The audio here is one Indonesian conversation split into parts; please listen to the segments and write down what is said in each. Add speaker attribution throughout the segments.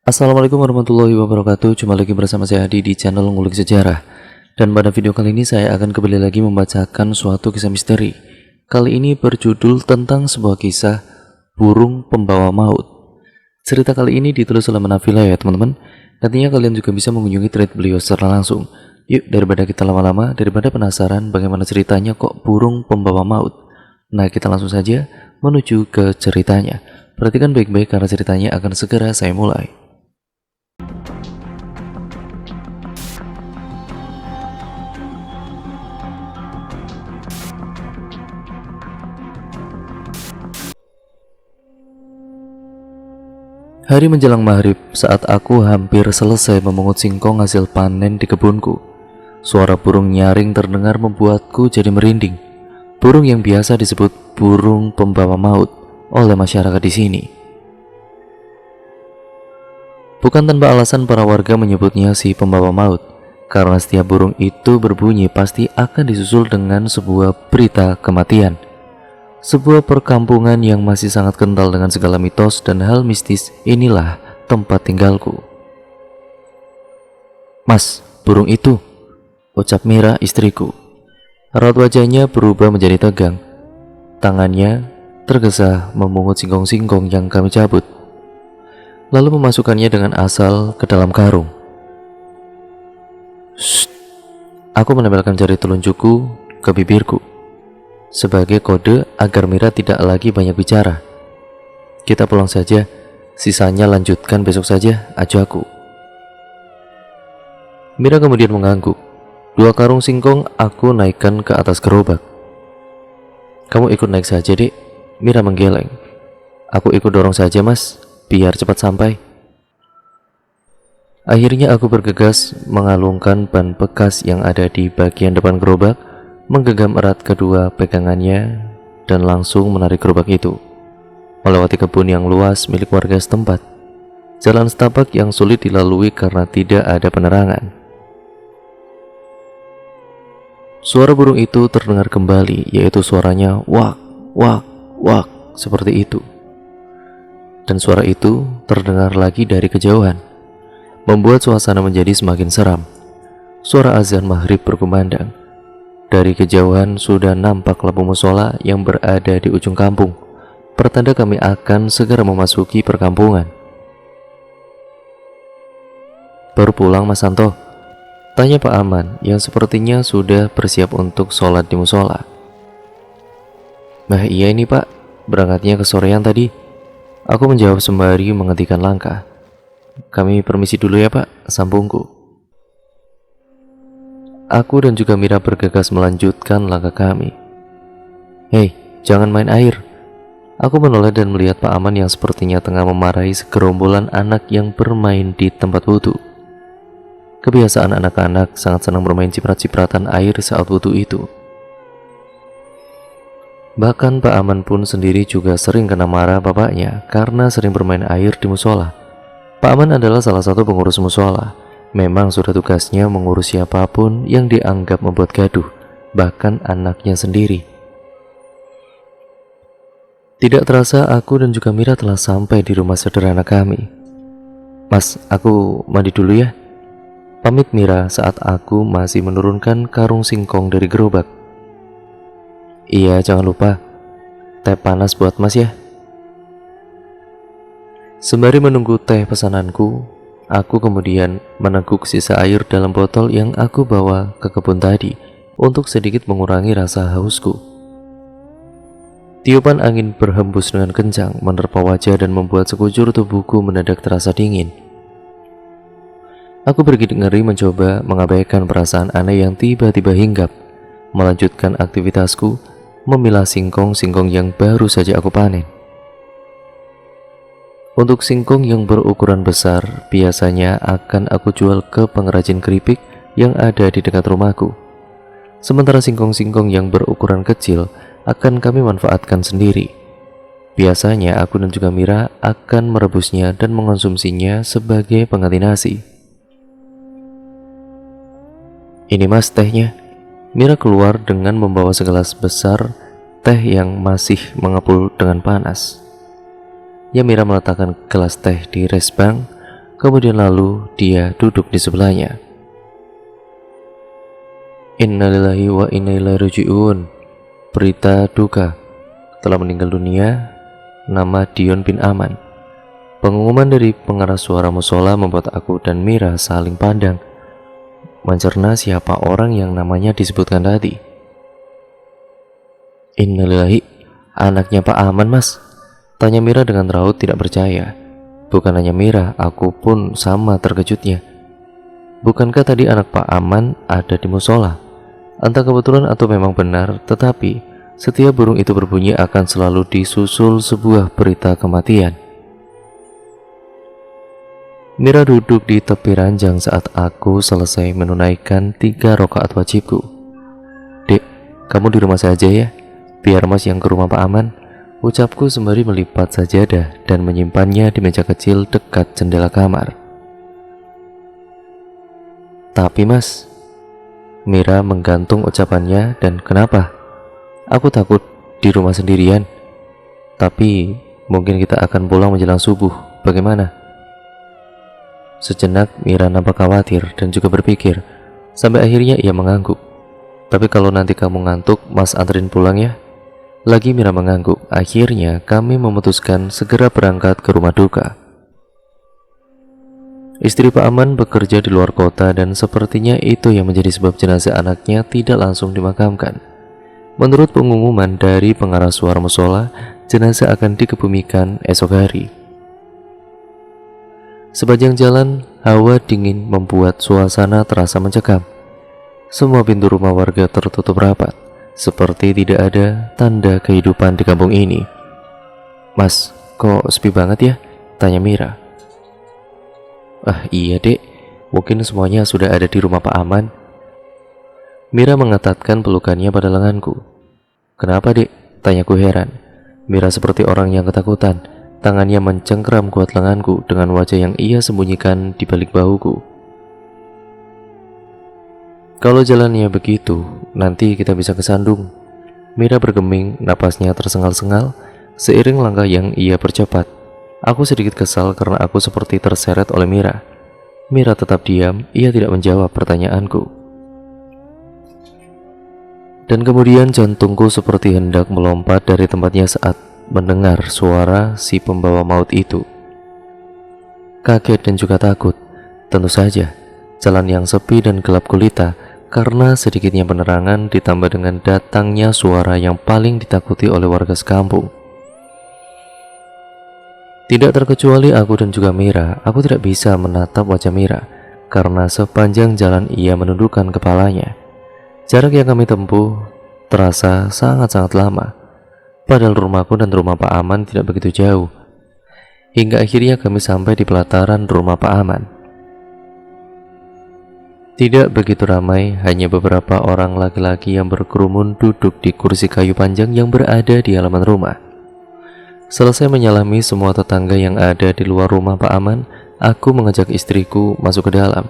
Speaker 1: Assalamualaikum warahmatullahi wabarakatuh. Jumpa lagi bersama saya Adi di channel Ngulik Sejarah. Dan pada video kali ini saya akan kembali lagi membacakan suatu kisah misteri. Kali ini berjudul tentang sebuah kisah burung pembawa maut. Cerita kali ini ditulis oleh Manafila ya teman-teman. Nantinya kalian juga bisa mengunjungi thread beliau secara langsung. Yuk, daripada kita lama-lama, daripada penasaran bagaimana ceritanya kok burung pembawa maut. Nah, kita langsung saja menuju ke ceritanya. Perhatikan baik-baik karena ceritanya akan segera saya mulai. Hari menjelang maghrib, saat aku hampir selesai memungut singkong hasil panen di kebunku, suara burung nyaring terdengar membuatku jadi merinding. Burung yang biasa disebut burung pembawa maut oleh masyarakat di sini. Bukan tanpa alasan para warga menyebutnya si pembawa maut, karena setiap burung itu berbunyi pasti akan disusul dengan sebuah berita kematian. Sebuah perkampungan yang masih sangat kental dengan segala mitos dan hal mistis, inilah tempat tinggalku. "Mas, burung itu," ucap Mira istriku. Raut wajahnya berubah menjadi tegang. Tangannya tergesa memungut singkong-singkong yang kami cabut, lalu memasukkannya dengan asal ke dalam karung. "Shh," aku menempelkan jari telunjukku ke bibirku sebagai kode agar Mira tidak lagi banyak bicara. "Kita pulang saja, sisanya lanjutkan besok saja," ajakku. Mira kemudian mengangguk. 2 karung singkong aku naikkan ke atas gerobak. "Kamu ikut naik saja, Dek," Mira menggeleng. "Aku ikut dorong saja, Mas, biar cepat sampai." Akhirnya aku bergegas mengalungkan ban bekas yang ada di bagian depan gerobak, menggenggam erat kedua pegangannya, dan langsung menarik gerobak itu melewati kebun yang luas milik warga setempat. Jalan setapak yang sulit dilalui karena tidak ada penerangan. Suara burung itu terdengar kembali, yaitu suaranya wak, wak, wak, seperti itu. Dan suara itu terdengar lagi dari kejauhan, membuat suasana menjadi semakin seram. Suara azan maghrib berkumandang. Dari kejauhan sudah nampak lampu musola yang berada di ujung kampung, pertanda kami akan segera memasuki perkampungan. "Baru pulang, Mas Santo?" tanya Pak Aman yang sepertinya sudah bersiap untuk sholat di musola. "Nah iya ini Pak, berangkatnya kesorean tadi," aku menjawab sembari menghentikan langkah. "Kami permisi dulu ya Pak," sambungku. Aku dan juga Mira bergegas melanjutkan langkah kami. "Hei, jangan main air." Aku menoleh dan melihat Pak Aman yang sepertinya tengah memarahi segerombolan anak yang bermain di tempat wudhu. Kebiasaan anak-anak sangat senang bermain ciprat-cipratan air saat wudhu itu. Bahkan Pak Aman pun sendiri juga sering kena marah bapaknya karena sering bermain air di musola. Pak Aman adalah salah satu pengurus musola. Memang sudah tugasnya mengurus siapapun yang dianggap membuat gaduh, bahkan anaknya sendiri. Tidak terasa aku dan juga Mira telah sampai di rumah sederhana kami. "Mas, aku mandi dulu ya," pamit Mira saat aku masih menurunkan karung singkong dari gerobak. "Iya, jangan lupa, teh panas buat Mas ya." Sembari menunggu teh pesananku, aku kemudian meneguk sisa air dalam botol yang aku bawa ke kebun tadi untuk sedikit mengurangi rasa hausku. Tiupan angin berhembus dengan kencang menerpa wajah dan membuat sekujur tubuhku mendadak terasa dingin. Aku bergidik ngeri mencoba mengabaikan perasaan aneh yang tiba-tiba hinggap, melanjutkan aktivitasku memilah singkong-singkong yang baru saja aku panen. Untuk singkong yang berukuran besar, biasanya akan aku jual ke pengrajin keripik yang ada di dekat rumahku. Sementara singkong-singkong yang berukuran kecil akan kami manfaatkan sendiri. Biasanya aku dan juga Mira akan merebusnya dan mengonsumsinya sebagai pengganti nasi. "Ini Mas tehnya." Mira keluar dengan membawa segelas besar teh yang masih mengepul dengan panas. Ya, Mira meletakkan gelas teh di resbang, Kemudian lalu dia duduk di sebelahnya. Innalillahi wa inna ilaihi raji'un. Berita duka, telah meninggal dunia, nama Dion bin Aman. Pengumuman dari pengeras suara musola membuat aku dan Mira saling pandang, mencerna siapa orang yang namanya disebutkan tadi. Innalillahi, anaknya Pak Aman, Mas? Tanya Mira dengan raut tidak percaya. Bukan hanya Mira, aku pun sama terkejutnya. Bukankah tadi anak Pak Aman ada di musola? Entah kebetulan atau memang benar, tetapi setiap burung itu berbunyi akan selalu disusul sebuah berita kematian. Mira duduk di tepi ranjang saat aku selesai menunaikan 3 rakaat wajibku. Dek, kamu di rumah saja ya, biar Mas yang ke rumah Pak Aman, ucapku sembari melipat sajadah dan menyimpannya di meja kecil dekat jendela kamar. Tapi Mas, Mira menggantung ucapannya. Dan kenapa? Aku takut di rumah sendirian. Tapi mungkin kita akan pulang menjelang subuh, bagaimana? Sejenak Mira nampak khawatir dan juga berpikir, sampai akhirnya ia mengangguk. Tapi kalau nanti kamu ngantuk, Mas anterin pulang ya. Lagi Mira mengangguk. Akhirnya kami memutuskan segera berangkat ke rumah duka. Istri Pak Aman bekerja di luar kota dan sepertinya itu yang menjadi sebab jenazah anaknya tidak langsung dimakamkan. Menurut pengumuman dari pengarah suara musola, jenazah akan dikebumikan esok hari. Sepanjang jalan, hawa dingin membuat suasana terasa mencekam. Semua pintu rumah warga tertutup rapat, seperti tidak ada tanda kehidupan di kampung ini. Mas, kok sepi banget ya? Tanya Mira. Ah iya dek, mungkin semuanya sudah ada di rumah Pak Aman. Mira mengetatkan pelukannya pada lenganku. Kenapa dek? Tanyaku heran. Mira seperti orang yang ketakutan. Tangannya mencengkram kuat lenganku dengan wajah yang ia sembunyikan di balik bahuku. Kalau jalannya begitu, nanti kita bisa kesandung. Mira bergeming, napasnya tersengal-sengal seiring langkah yang ia percepat. Aku sedikit kesal karena aku seperti terseret oleh Mira. Mira tetap diam, ia tidak menjawab pertanyaanku. Dan kemudian jantungku seperti hendak melompat dari tempatnya saat mendengar suara si pembawa maut itu. Kaget dan juga takut. Tentu saja, jalan yang sepi dan gelap gulita karena sedikitnya penerangan ditambah dengan datangnya suara yang paling ditakuti oleh warga sekampung. Tidak terkecuali aku dan juga Mira, aku tidak bisa menatap wajah Mira karena sepanjang jalan ia menundukkan kepalanya. Jarak yang kami tempuh terasa sangat-sangat lama. Padahal rumahku dan rumah Pak Aman tidak begitu jauh. Hingga akhirnya kami sampai di pelataran rumah Pak Aman. Tidak begitu ramai, hanya beberapa orang laki-laki yang berkerumun duduk di kursi kayu panjang yang berada di halaman rumah. Selesai menyalami semua tetangga yang ada di luar rumah Pak Aman, aku mengajak istriku masuk ke dalam.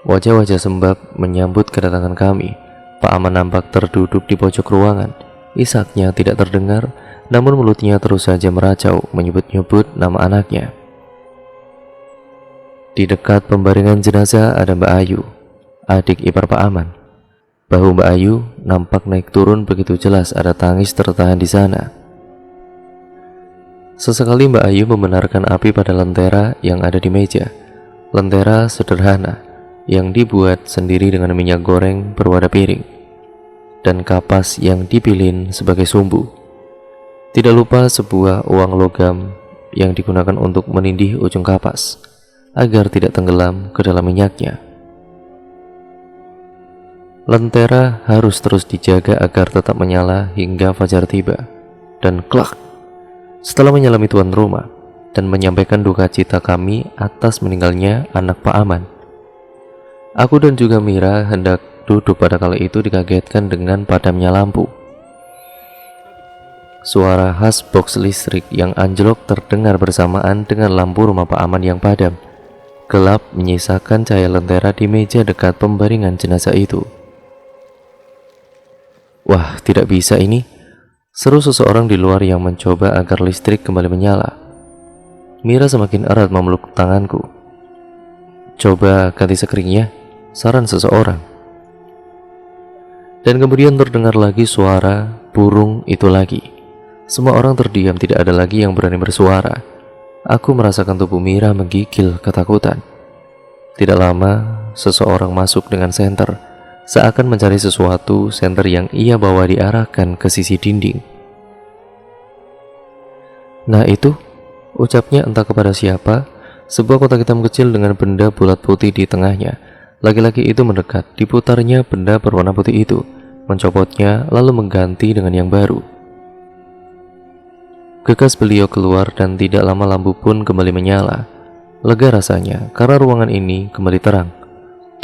Speaker 1: Wajah-wajah sembab menyambut kedatangan kami. Pak Aman nampak terduduk di pojok ruangan. Isaknya tidak terdengar, namun mulutnya terus saja meracau menyebut-nyebut nama anaknya. Di dekat pembaringan jenazah ada Mbak Ayu, adik ipar Pak Aman. Bahu Mbak Ayu nampak naik turun, begitu jelas ada tangis tertahan di sana. Sesekali Mbak Ayu membenarkan api pada lentera yang ada di meja. Lentera sederhana yang dibuat sendiri dengan minyak goreng berwadah piring dan kapas yang dipilin sebagai sumbu. Tidak lupa sebuah uang logam yang digunakan untuk menindih ujung kapas agar tidak tenggelam ke dalam minyaknya. Lentera harus terus dijaga agar tetap menyala hingga fajar tiba. Dan klak, setelah menyalami tuan rumah dan menyampaikan duka cita kami atas meninggalnya anak Pak Aman, aku dan juga Mira hendak duduk pada kala itu dikagetkan dengan padamnya lampu. Suara khas box listrik yang anjlok terdengar bersamaan dengan lampu rumah Pak Aman yang padam. Gelap menyisakan cahaya lentera di meja dekat pembaringan jenazah itu. Wah, tidak bisa ini, seru seseorang di luar yang mencoba agar listrik kembali menyala. Mira semakin erat memeluk tanganku. "Coba ganti sekeringnya," saran seseorang. Dan kemudian terdengar lagi suara burung itu lagi. Semua orang terdiam, tidak ada lagi yang berani bersuara. Aku merasakan tubuh Mira menggigil ketakutan. Tidak lama, seseorang masuk dengan senter, seakan mencari sesuatu. Senter yang ia bawa diarahkan ke sisi dinding. "Nah itu," ucapnya entah kepada siapa, sebuah kotak hitam kecil dengan benda bulat putih di tengahnya. Laki-laki itu mendekat, diputarnya benda berwarna putih itu, mencopotnya lalu mengganti dengan yang baru. Gegas beliau keluar dan tidak lama lampu pun kembali menyala. Lega rasanya karena ruangan ini kembali terang.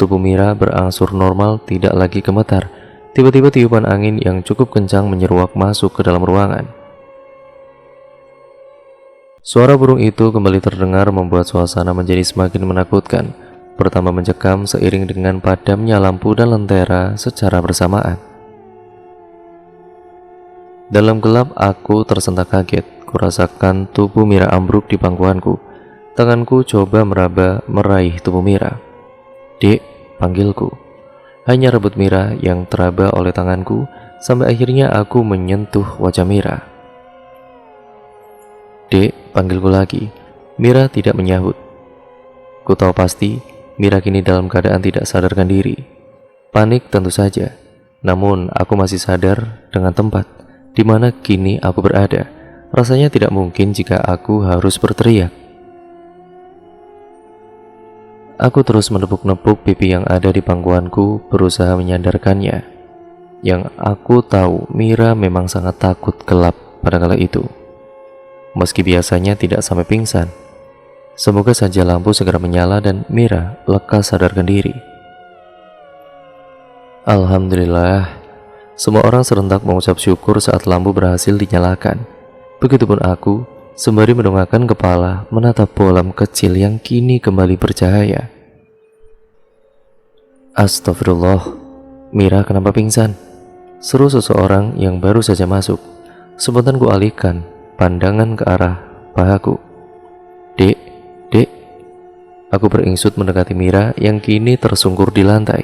Speaker 1: Tubuh Mira berangsur normal, tidak lagi gemetar. Tiba-tiba tiupan angin yang cukup kencang menyeruak masuk ke dalam ruangan. Suara burung itu kembali terdengar, membuat suasana menjadi semakin menakutkan. Pertama mencekam seiring dengan padamnya lampu dan lentera secara bersamaan. Dalam gelap aku tersentak kaget. Kurasakan tubuh Mira ambruk di pangkuanku. Tanganku coba meraba meraih tubuh Mira. "Dek," panggilku. Hanya rebut Mira yang teraba oleh tanganku, sampai akhirnya aku menyentuh wajah Mira. "Dek," panggilku lagi. Mira tidak menyahut. Ku tahu pasti Mira kini dalam keadaan tidak sadarkan diri. Panik tentu saja, namun aku masih sadar dengan tempat di mana kini aku berada. Rasanya tidak mungkin jika aku harus berteriak. Aku terus menepuk-nepuk pipi yang ada di pangkuanku, berusaha menyadarkannya. Yang aku tahu, Mira memang sangat takut gelap pada kala itu. Meski biasanya tidak sampai pingsan. Semoga saja lampu segera menyala dan Mira lekas sadarkan diri. Alhamdulillah, semua orang serentak mengucap syukur saat lampu berhasil dinyalakan. Begitupun aku, sembari mendongakkan kepala menatap bolam kecil yang kini kembali bercahaya. Astagfirullah, Mira kenapa pingsan? Seru seseorang yang baru saja masuk. Spontan ku alihkan pandangan ke arah pahaku. "Dek, Dek." Aku beringsut mendekati Mira yang kini tersungkur di lantai.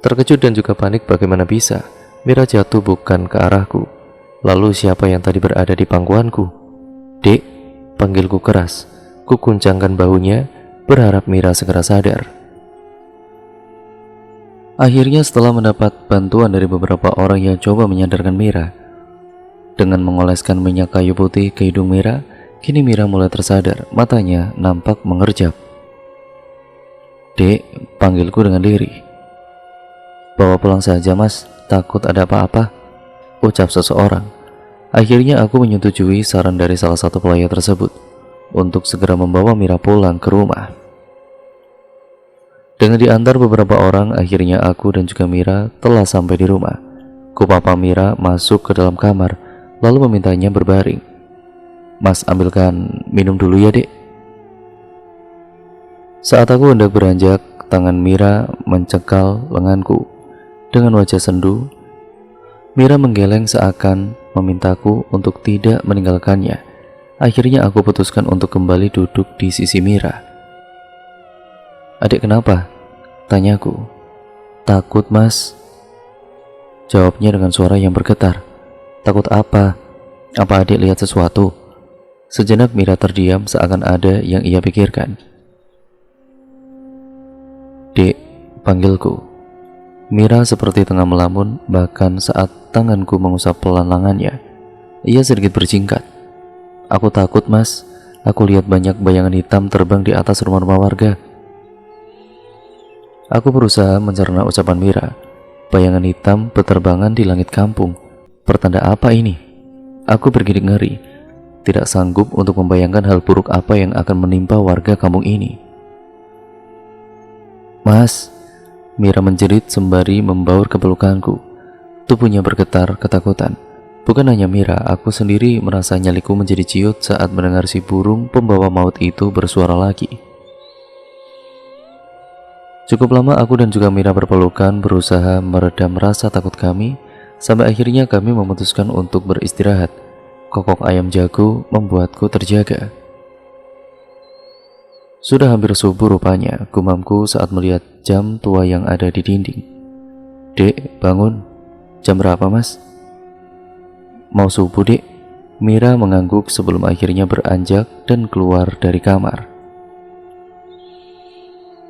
Speaker 1: Terkejut dan juga panik, bagaimana bisa Mira jatuh bukan ke arahku. Lalu siapa yang tadi berada di pangkuanku? "Dek," panggilku keras. Ku kuncangkan bahunya, berharap Mira segera sadar. Akhirnya setelah mendapat bantuan dari beberapa orang yang coba menyadarkan Mira, dengan mengoleskan minyak kayu putih ke hidung Mira, kini Mira mulai tersadar, matanya nampak mengerjap. "Dek," panggilku dengan lirih. "Bawa pulang saja mas, takut ada apa-apa," ucap seseorang. Akhirnya aku menyetujui saran dari salah satu pelayan tersebut untuk segera membawa Mira pulang ke rumah. Dengan diantar beberapa orang, akhirnya aku dan juga Mira telah sampai di rumah. Kupapa Mira masuk ke dalam kamar, lalu memintanya berbaring. "Mas, ambilkan minum dulu ya, Dek." Saat aku hendak beranjak, tangan Mira mencekal lenganku. Dengan wajah sendu, Mira menggeleng seakan memintaku untuk tidak meninggalkannya. Akhirnya aku putuskan untuk kembali duduk di sisi Mira. "Adik kenapa?" tanyaku. "Takut mas," jawabnya dengan suara yang bergetar. "Takut apa? Apa adik lihat sesuatu?" Sejenak Mira terdiam, seakan ada yang ia pikirkan. "Dek," panggilku. Mira seperti tengah melamun, bahkan saat tanganku mengusap pelan lengannya. Ia sedikit bersingkat. "Aku takut mas, aku lihat banyak bayangan hitam terbang di atas rumah-rumah warga." Aku berusaha mencerna ucapan Mira. Bayangan hitam berterbangan di langit kampung. Pertanda apa ini? Aku bergidik ngeri, tidak sanggup untuk membayangkan hal buruk apa yang akan menimpa warga kampung ini. "Mas," Mira menjerit sembari membaur ke pelukanku. Tubuhnya bergetar ketakutan. Bukan hanya Mira, aku sendiri merasa nyaliku menjadi ciut saat mendengar si burung pembawa maut itu bersuara lagi. Cukup lama aku dan juga Mira berpelukan, berusaha meredam rasa takut kami, sampai akhirnya kami memutuskan untuk beristirahat. Kokok ayam jago membuatku terjaga. Sudah hampir subuh rupanya, gumamku saat melihat jam tua yang ada di dinding. Dek, bangun. Jam berapa, Mas? Mau subuh, Dek. Mira mengangguk sebelum akhirnya beranjak dan keluar dari kamar.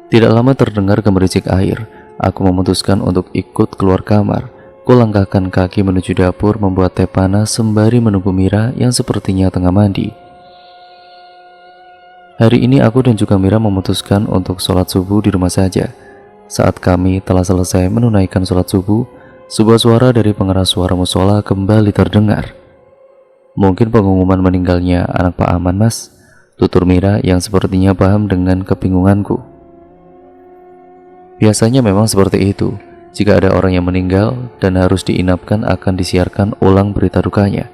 Speaker 1: Tidak lama terdengar gemericik air. Aku memutuskan untuk ikut keluar kamar. Kulangkahkan kaki menuju dapur membuat teh panas sembari menunggu Mira yang sepertinya tengah mandi. Hari ini aku dan juga Mira memutuskan untuk sholat subuh di rumah saja. Saat kami telah selesai menunaikan sholat subuh, sebuah suara dari pengeras suara musola kembali terdengar. Mungkin pengumuman meninggalnya anak Pak Aman, Mas, tutur Mira yang sepertinya paham dengan kebingunganku. Biasanya memang seperti itu. Jika ada orang yang meninggal dan harus diinapkan akan disiarkan ulang berita dukanya.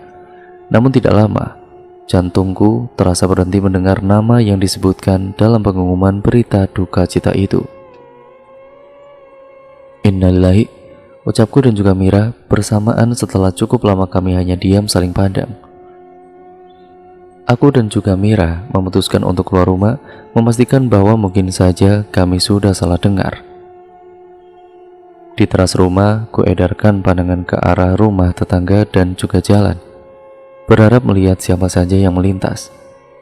Speaker 1: Namun tidak lama, jantungku terasa berhenti mendengar nama yang disebutkan dalam pengumuman berita duka cita itu. Innalillahi, ucapku dan juga Mira bersamaan setelah cukup lama kami hanya diam saling pandang. Aku dan juga Mira memutuskan untuk keluar rumah, memastikan bahwa mungkin saja kami sudah salah dengar. Di teras rumah, ku edarkan pandangan ke arah rumah tetangga dan juga jalan, berharap melihat siapa saja yang melintas,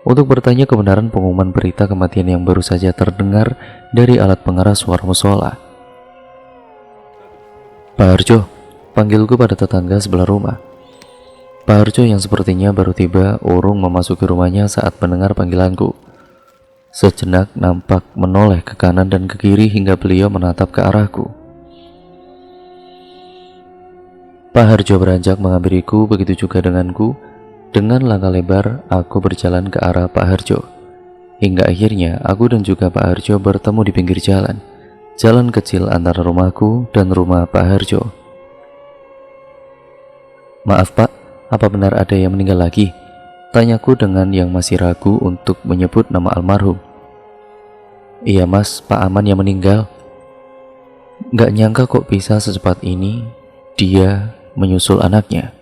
Speaker 1: untuk bertanya kebenaran pengumuman berita kematian yang baru saja terdengar dari alat pengeras suara musola. Pak Harjo, panggilku pada tetangga sebelah rumah. Pak Harjo yang sepertinya baru tiba urung memasuki rumahnya saat mendengar panggilanku. Sejenak nampak menoleh ke kanan dan ke kiri hingga beliau menatap ke arahku. Pak Harjo beranjak menghampiriku, begitu juga denganku. Dengan langkah lebar, aku berjalan ke arah Pak Harjo. Hingga akhirnya, aku dan juga Pak Harjo bertemu di pinggir jalan. Jalan kecil antara rumahku dan rumah Pak Harjo. Maaf Pak, apa benar ada yang meninggal lagi? Tanyaku dengan yang masih ragu untuk menyebut nama almarhum. Iya Mas, Pak Aman yang meninggal. Gak nyangka kok bisa secepat ini dia menyusul anaknya.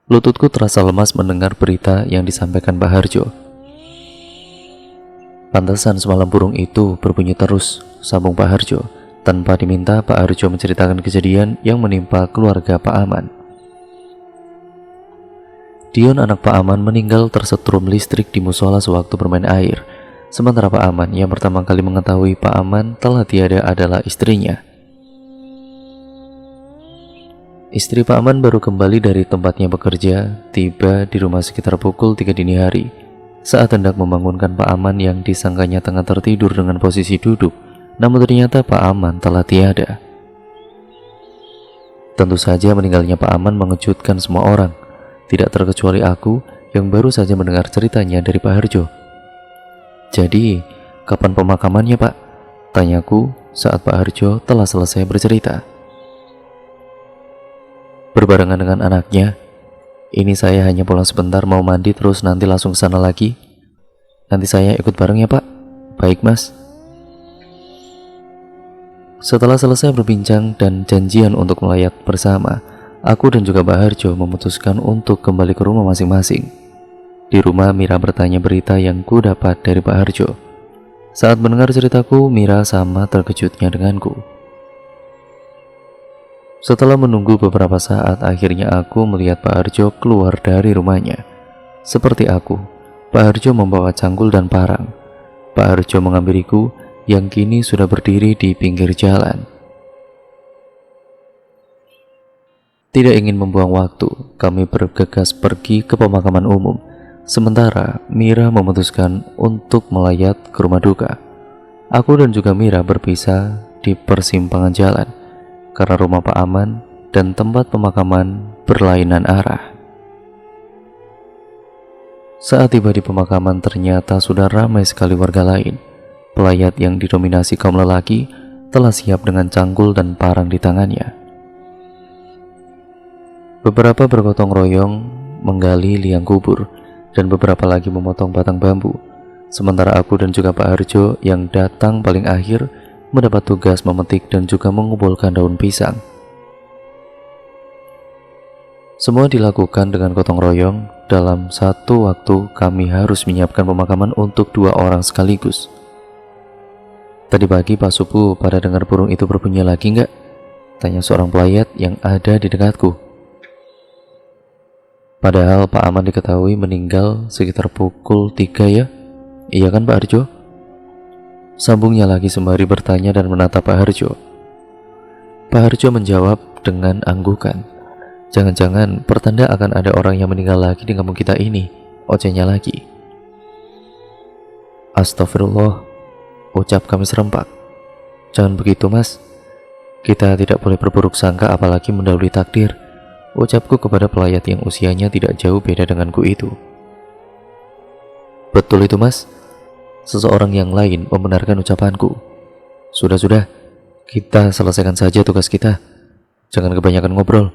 Speaker 1: Lututku terasa lemas mendengar berita yang disampaikan Pak Harjo. Pantesan semalam burung itu berbunyi terus, sambung Pak Harjo. Tanpa diminta, Pak Harjo menceritakan kejadian yang menimpa keluarga Pak Aman. Dion, anak Pak Aman, meninggal tersetrum listrik di musola sewaktu bermain air. Sementara Pak Aman yang pertama kali mengetahui Pak Aman telah tiada adalah istrinya. Istri Pak Aman baru kembali dari tempatnya bekerja, tiba di rumah sekitar pukul 3 dini hari. Saat hendak membangunkan Pak Aman yang disangkanya tengah tertidur dengan posisi duduk, namun ternyata Pak Aman telah tiada. Tentu saja meninggalnya Pak Aman mengejutkan semua orang, tidak terkecuali aku yang baru saja mendengar ceritanya dari Pak Harjo. Jadi, kapan pemakamannya Pak? Tanyaku saat Pak Harjo telah selesai bercerita. Berbarengan dengan anaknya. Ini saya hanya pulang sebentar mau mandi terus nanti langsung ke sana lagi. Nanti saya ikut bareng ya Pak. Baik Mas. Setelah selesai berbincang dan janjian untuk melayat bersama, aku dan juga Pak Harjo memutuskan untuk kembali ke rumah masing-masing. Di rumah Mira bertanya berita yang ku dapat dari Pak Harjo. Saat mendengar ceritaku, Mira sama terkejutnya denganku. Setelah menunggu beberapa saat, akhirnya aku melihat Pak Harjo keluar dari rumahnya. Seperti aku, Pak Harjo membawa cangkul dan parang. Pak Harjo menghampiriku yang kini sudah berdiri di pinggir jalan. Tidak ingin membuang waktu, kami bergegas pergi ke pemakaman umum. Sementara Mira memutuskan untuk melayat ke rumah duka. Aku dan juga Mira berpisah di persimpangan jalan, karena rumah Pak Aman dan tempat pemakaman berlainan arah. Saat tiba di pemakaman ternyata sudah ramai sekali warga lain. Pelayat yang didominasi kaum lelaki telah siap dengan cangkul dan parang di tangannya. Beberapa bergotong royong menggali liang kubur dan beberapa lagi memotong batang bambu. Sementara aku dan juga Pak Harjo yang datang paling akhir mendapat tugas memetik dan juga mengumpulkan daun pisang. Semua dilakukan dengan gotong royong dalam satu waktu kami harus menyiapkan pemakaman untuk 2 orang sekaligus. Tadi pagi Pak Supu pada dengar burung itu berbunyi lagi nggak? Tanya seorang pelayat yang ada di dekatku. Padahal Pak Aman diketahui meninggal sekitar pukul 3 ya? Iya kan Pak Harjo? Sambungnya lagi sembari bertanya dan menatap Pak Harjo. Pak Harjo menjawab dengan anggukan. Jangan-jangan pertanda akan ada orang yang meninggal lagi di kampung kita ini, ojeknya lagi. Astagfirullah, ucap kami serempak. Jangan begitu Mas, kita tidak boleh berburuk sangka apalagi mendahului takdir, ucapku kepada pelayat yang usianya tidak jauh beda denganku itu. Betul itu Mas, seseorang yang lain membenarkan ucapanku. Sudah, kita selesaikan saja tugas kita. Jangan kebanyakan ngobrol.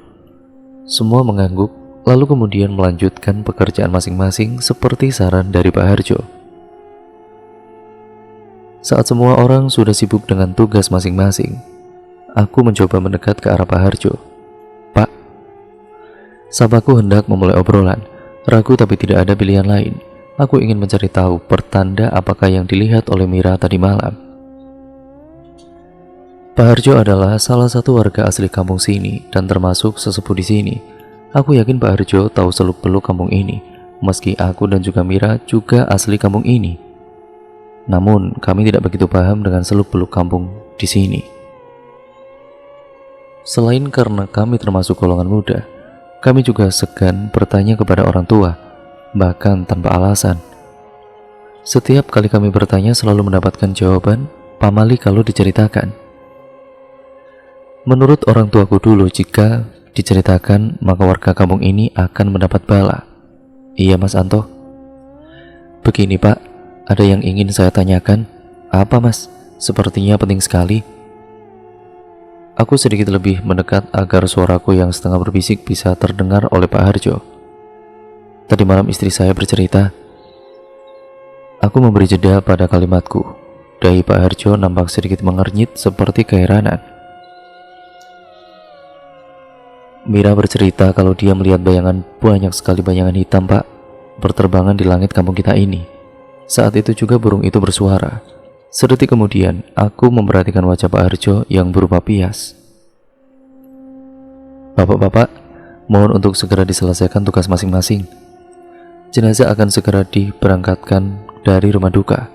Speaker 1: Semua mengangguk, lalu kemudian melanjutkan pekerjaan masing-masing seperti saran dari Pak Harjo. Saat semua orang sudah sibuk dengan tugas masing-masing, aku mencoba mendekat ke arah Pak Harjo. Pak, sahabatku hendak memulai obrolan. Ragu tapi tidak ada pilihan lain. Aku ingin mencari tahu pertanda apakah yang dilihat oleh Mira tadi malam. Pak Harjo adalah salah satu warga asli kampung sini dan termasuk sesepuh di sini. Aku yakin Pak Harjo tahu seluk-beluk kampung ini, meski aku dan juga Mira juga asli kampung ini. Namun kami tidak begitu paham dengan seluk-beluk kampung di sini. Selain karena kami termasuk golongan muda, kami juga segan bertanya kepada orang tua, bahkan tanpa alasan. Setiap kali kami bertanya selalu mendapatkan jawaban pamali kalau diceritakan. Menurut orang tuaku dulu, jika diceritakan maka warga kampung ini akan mendapat bala. Iya Mas Anto. Begini Pak, ada yang ingin saya tanyakan. Apa Mas? Sepertinya penting sekali. Aku sedikit lebih mendekat agar suaraku yang setengah berbisik bisa terdengar oleh Pak Harjo. Tadi malam istri saya bercerita. Aku memberi jeda pada kalimatku. Dahi Pak Harjo nampak sedikit mengernyit seperti keheranan. Mira bercerita kalau dia melihat banyak sekali bayangan hitam Pak, berterbangan di langit kampung kita ini. Saat itu juga burung itu bersuara. Sedetik kemudian, aku memperhatikan wajah Pak Harjo yang berupa pias. Bapak-bapak, mohon untuk segera diselesaikan tugas masing-masing. Jenazah akan segera diberangkatkan dari rumah duka.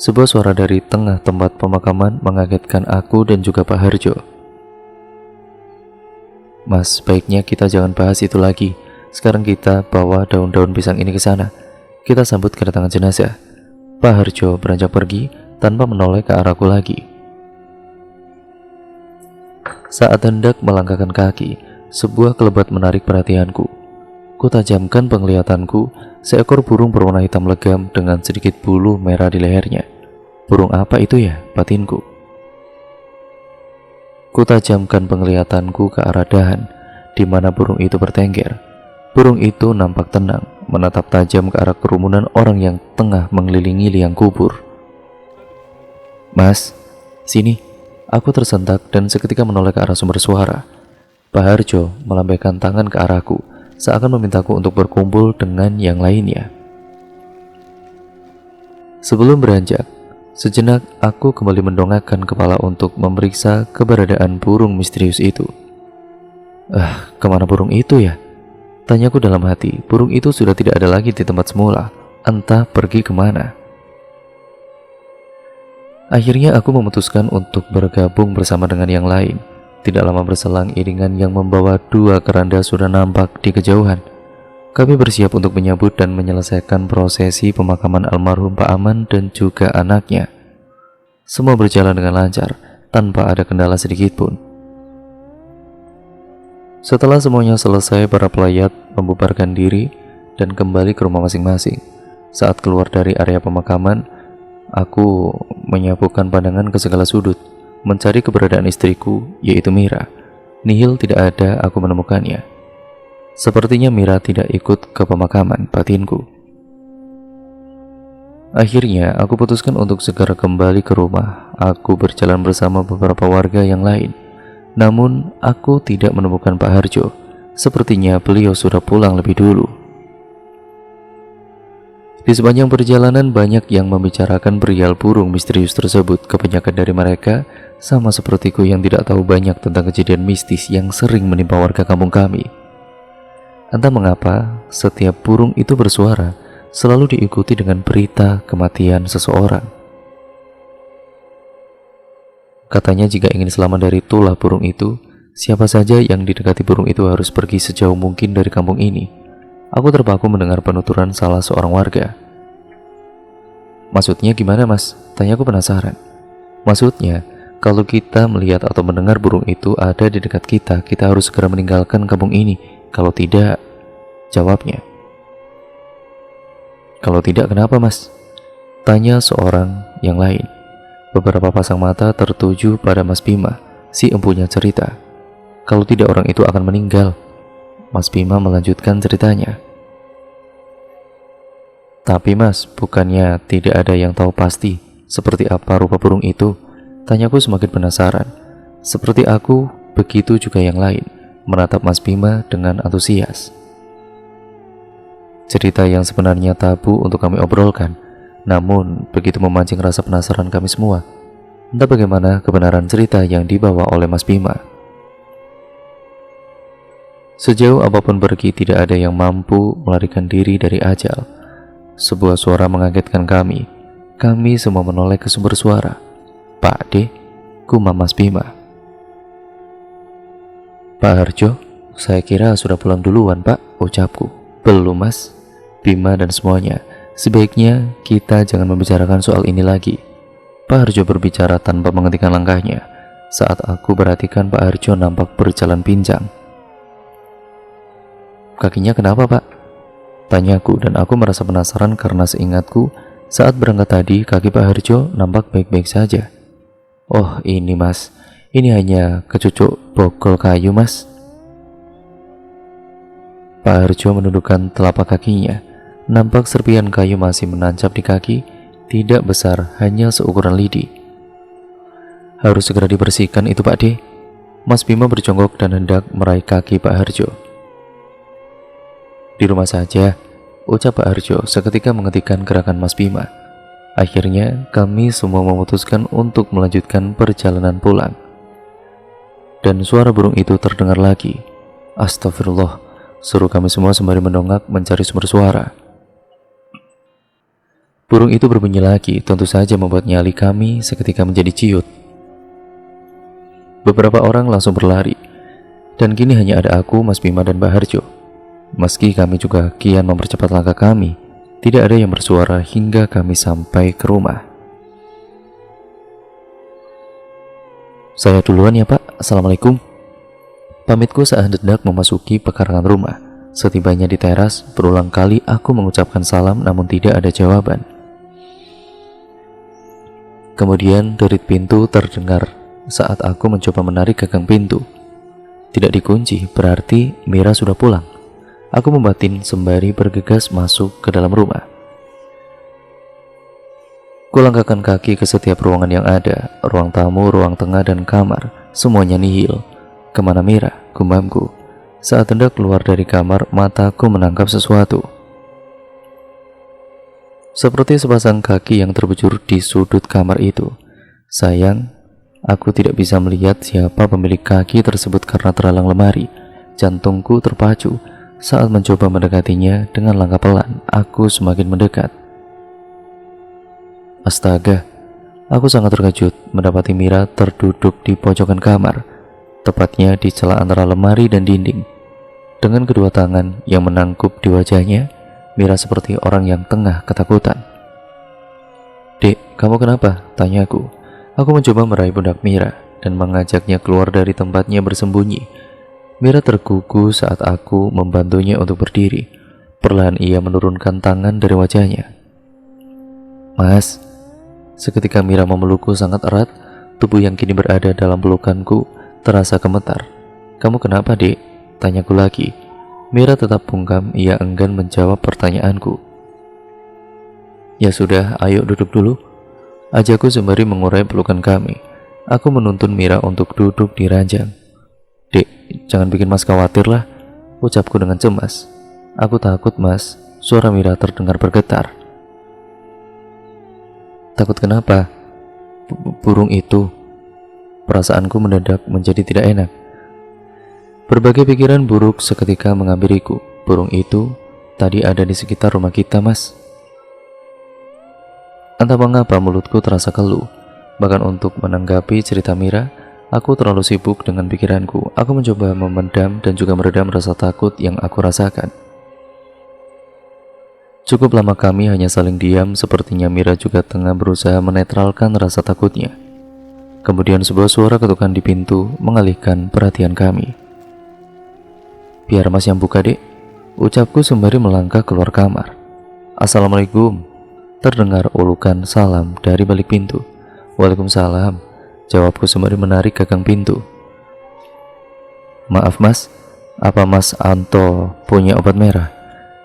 Speaker 1: Sebuah suara dari tengah tempat pemakaman mengagetkan aku dan juga Pak Harjo. Mas, baiknya kita jangan bahas itu lagi. Sekarang kita bawa daun-daun pisang ini ke sana. Kita sambut kedatangan jenazah. Pak Harjo beranjak pergi tanpa menoleh ke arahku lagi. Saat hendak melangkahkan kaki, sebuah kelebat menarik perhatianku. Kutajamkan penglihatanku, seekor burung berwarna hitam legam dengan sedikit bulu merah di lehernya. Burung apa itu ya, batinku? Kutajamkan penglihatanku ke arah dahan, di mana burung itu bertengger. Burung itu nampak tenang, menatap tajam ke arah kerumunan orang yang tengah mengelilingi liang kubur. Mas, sini. Aku tersentak dan seketika menoleh ke arah sumber suara. Pak Harjo melambaikan tangan ke arahku, seakan memintaku untuk berkumpul dengan yang lainnya. Sebelum beranjak, sejenak aku kembali mendongakkan kepala untuk memeriksa keberadaan burung misterius itu. Kemana burung itu ya? Tanyaku dalam hati. Burung itu sudah tidak ada lagi di tempat semula. Entah pergi kemana. Akhirnya aku memutuskan untuk bergabung bersama dengan yang lain. Tidak lama berselang, iringan yang membawa 2 keranda sudah nampak di kejauhan. Kami bersiap untuk menyambut dan menyelesaikan prosesi pemakaman almarhum Pak Aman dan juga anaknya. Semua berjalan dengan lancar, tanpa ada kendala sedikit pun. Setelah semuanya selesai, para pelayat membubarkan diri dan kembali ke rumah masing-masing. Saat keluar dari area pemakaman, aku menyapukan pandangan ke segala sudut, mencari keberadaan istriku, yaitu Mira. Nihil tidak ada aku menemukannya. Sepertinya Mira tidak ikut ke pemakaman, batinku. Akhirnya aku putuskan untuk segera kembali ke rumah. Aku berjalan bersama beberapa warga yang lain. Namun aku tidak menemukan Pak Harjo. Sepertinya beliau sudah pulang lebih dulu. Di sepanjang perjalanan banyak yang membicarakan perihal burung misterius tersebut. Kebanyakan dari mereka sama sepertiku yang tidak tahu banyak tentang kejadian mistis yang sering menimpa warga kampung kami. Entah mengapa, setiap burung itu bersuara selalu diikuti dengan berita kematian seseorang. Katanya jika ingin selamat dari tulah burung itu, siapa saja yang didekati burung itu harus pergi sejauh mungkin dari kampung ini. Aku terpaku mendengar penuturan salah seorang warga. Maksudnya gimana mas? Tanyaku penasaran. Maksudnya, kalau kita melihat atau mendengar burung itu ada di dekat kita, kita harus segera meninggalkan kampung ini. Kalau tidak, jawabnya. Kalau tidak kenapa mas? Tanya seorang yang lain. Beberapa pasang mata tertuju pada Mas Bima, si empunya cerita. Kalau tidak orang itu akan meninggal. Mas Bima melanjutkan ceritanya. Tapi mas, bukannya tidak ada yang tahu pasti seperti apa rupa burung itu? Tanyaku semakin penasaran. Seperti aku, begitu juga yang lain menatap Mas Bima dengan antusias. Cerita yang sebenarnya tabu untuk kami obrolkan, namun begitu memancing rasa penasaran kami semua. Entah bagaimana kebenaran cerita yang dibawa oleh Mas Bima. Sejauh apapun pergi, tidak ada yang mampu melarikan diri dari ajal. Sebuah suara mengagetkan kami. Kami semua menoleh ke sumber suara. Pak De, gumam Mas Bima. Pak Harjo, saya kira sudah pulang duluan pak, ucapku. Belum mas, Bima dan semuanya. Sebaiknya kita jangan membicarakan soal ini lagi. Pak Harjo berbicara tanpa menghentikan langkahnya. Saat aku perhatikan Pak Harjo nampak berjalan pincang. Kakinya kenapa pak? Tanyaku dan aku merasa penasaran karena seingatku saat berangkat tadi kaki Pak Harjo nampak baik-baik saja. Oh ini mas, ini hanya kecucuk bogol kayu mas. Pak Harjo menundukkan telapak kakinya. Nampak serpihan kayu masih menancap di kaki, tidak besar, hanya seukuran lidi. Harus segera dibersihkan itu Pak De. Mas Bima berjongkok dan hendak meraih kaki Pak Harjo. Di rumah saja, ucap Pak Harjo seketika menghentikan gerakan Mas Bima. Akhirnya kami semua memutuskan untuk melanjutkan perjalanan pulang. Dan suara burung itu terdengar lagi. Astagfirullah, seru kami semua sembari mendongak mencari sumber suara. Burung itu berbunyi lagi, tentu saja membuat nyali kami seketika menjadi ciut. Beberapa orang langsung berlari, dan kini hanya ada aku, Mas Bima dan Mbak Harjo. Meski kami juga kian mempercepat langkah kami, tidak ada yang bersuara hingga kami sampai ke rumah. Saya duluan ya pak, assalamualaikum. Pamitku saat hendak memasuki pekarangan rumah. Setibanya di teras, berulang kali aku mengucapkan salam namun tidak ada jawaban. Kemudian derit pintu terdengar saat aku mencoba menarik gagang pintu. Tidak dikunci, berarti Mira sudah pulang. Aku membatin sembari bergegas masuk ke dalam rumah. Kulangkahkan kaki ke setiap ruangan yang ada, ruang tamu, ruang tengah, dan kamar. Semuanya nihil. Kemana Mira? Gumamku. Saat hendak keluar dari kamar, mataku menangkap sesuatu. Seperti sepasang kaki yang terbujur di sudut kamar itu. Sayang, aku tidak bisa melihat siapa pemilik kaki tersebut karena terhalang lemari. Jantungku terpacu. Saat mencoba mendekatinya dengan langkah pelan, aku semakin mendekat. Astaga, aku sangat terkejut mendapati Mira terduduk di pojokan kamar, tepatnya di celah antara lemari dan dinding. Dengan kedua tangan yang menangkup di wajahnya, Mira seperti orang yang tengah ketakutan. Dek, kamu kenapa? Tanyaku. Aku mencoba meraih pundak Mira dan mengajaknya keluar dari tempatnya bersembunyi. Mira tergugu saat aku membantunya untuk berdiri. Perlahan ia menurunkan tangan dari wajahnya. Mas, seketika Mira memelukku sangat erat. Tubuh yang kini berada dalam pelukanku terasa gemetar. Kamu kenapa dek? Tanyaku lagi. Mira tetap bungkam, ia enggan menjawab pertanyaanku. Ya sudah, ayo duduk dulu, ajakku sembari mengurai pelukan kami. Aku menuntun Mira untuk duduk di ranjang. Dek, jangan bikin mas khawatir lah, ucapku dengan cemas. Aku takut mas, suara Mira terdengar bergetar. Takut kenapa? Burung itu. Perasaanku mendadak menjadi tidak enak. Berbagai pikiran buruk seketika menghampiriku. Burung itu tadi ada di sekitar rumah kita, Mas. Entah mengapa mulutku terasa keluh. Bahkan untuk menanggapi cerita Mira, aku terlalu sibuk dengan pikiranku. Aku mencoba memendam dan juga meredam rasa takut yang aku rasakan. Cukup lama kami hanya saling diam, sepertinya Mira juga tengah berusaha menetralkan rasa takutnya. Kemudian sebuah suara ketukan di pintu mengalihkan perhatian kami. "Biar Mas yang buka, Dek," ucapku sembari melangkah keluar kamar. "Assalamualaikum," terdengar ulukan salam dari balik pintu. "Waalaikumsalam," jawabku sembari menarik gagang pintu. "Maaf Mas, apa Mas Anto punya obat merah?"